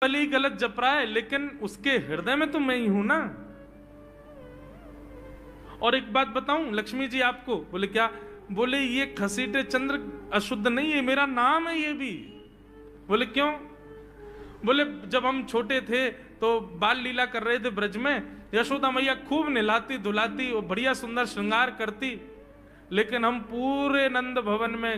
भले ही गलत जप रहा है, लेकिन उसके हृदय में तो मैं ही हूं ना। और एक बात बताऊं लक्ष्मी जी आपको, बोले क्या? बोले ये खसीटे चंद्र अशुद्ध नहीं है, मेरा नाम है ये भी। बोले क्यों? बोले जब हम छोटे थे तो बाल लीला कर रहे थे ब्रज में, यशोदा मैया खूब नहलाती धुलाती और बढ़िया सुंदर श्रृंगार करती, लेकिन हम पूरे नंद भवन में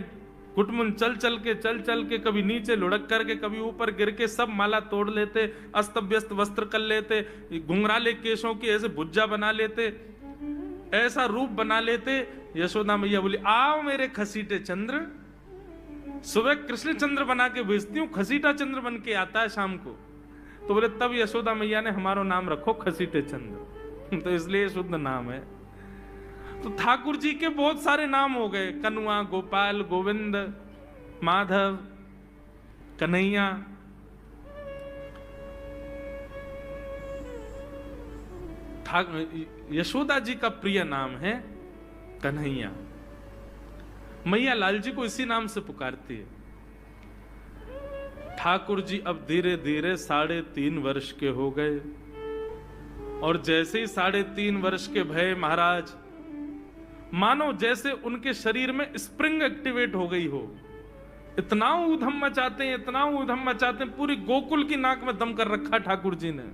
घुटमुन चल चल के कभी नीचे लुढ़क करके कभी ऊपर गिर के सब माला तोड़ लेते, अस्त व्यस्त वस्त्र कर लेते, घुंघराले केशों की ऐसे भुज्जा बना लेते, ऐसा रूप बना लेते। यशोदा मैया बोली आओ मेरे खसीटे चंद्र, सुबह कृष्ण चंद्र बना के भेजती हूँ, खसीटा चंद्र बन के आता है शाम को। तो बोले तब यशोदा मैया ने हमारा नाम रखो खसीटे चंद्र, तो इसलिए शुद्ध नाम है। तो ठाकुर जी के बहुत सारे नाम हो गए, कनुआ, गोपाल, गोविंद, माधव, कन्हैया। यशोदा जी का प्रिय नाम है कन्हैया। मैया लाल जी को इसी नाम से पुकारती है। ठाकुर जी अब धीरे धीरे 3.5 वर्ष के हो गए, और जैसे ही 3.5 वर्ष के भय महाराज, मानो जैसे उनके शरीर में स्प्रिंग एक्टिवेट हो गई हो। इतना ऊधम मचाते हैं, इतना ऊधम मचाते हैं, पूरी गोकुल की नाक में दम कर रखा ठाकुर जी ने।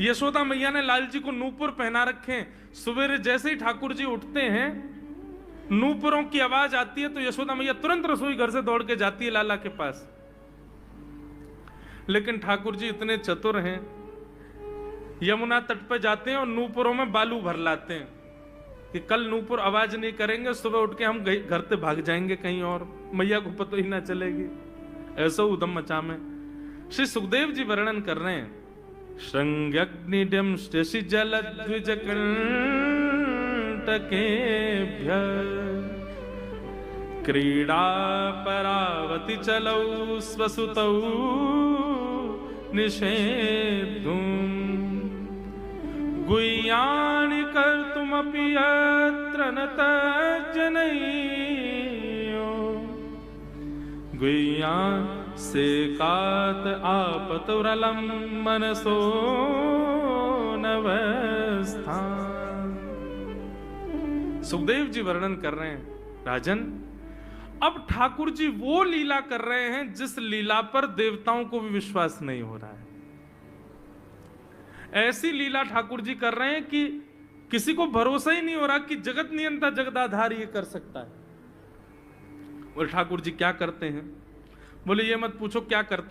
यशोदा मैया ने लाल जी को नूपुर पहना रखे। सवेरे जैसे ही ठाकुर जी उठते हैं, नूपुरों की आवाज आती है तो यशोदा मैया तुरंत रसोई घर से दौड़ के जाती है लाला के पास। लेकिन ठाकुर जी इतने चतुर हैं, यमुना तट पर जाते हैं और नूपुरों में बालू भर लाते हैं कि कल नूपुर आवाज नहीं करेंगे, सुबह उठ के हम घर से भाग जाएंगे कहीं और, मैया को पता ही ना चलेगी। ऐसा उदम मचा में श्री सुखदेव जी वर्णन कर रहे हैं, श्रृंग्यग्निडम शशि जल द्विज कंटकेभ्य क्रीड़ा परावति चलौ स्वसुतौ निषेधुम् गुह्यानि कर्तुमपि यत्र न तज्जनयो गुह्यान् सेकात आपतुरलं मनसो नवस्थान्। सुखदेव जी वर्णन कर रहे हैं, राजन अब ठाकुर जी वो लीला कर रहे हैं जिस लीला पर देवताओं को भी विश्वास नहीं हो रहा है। ऐसी लीला ठाकुर जी कर रहे हैं कि किसी को भरोसा ही नहीं हो रहा कि जगत नियंता जगदाधार ये कर सकता है। बोले ठाकुर जी क्या करते हैं? बोले ये मत पूछो क्या करते हैं।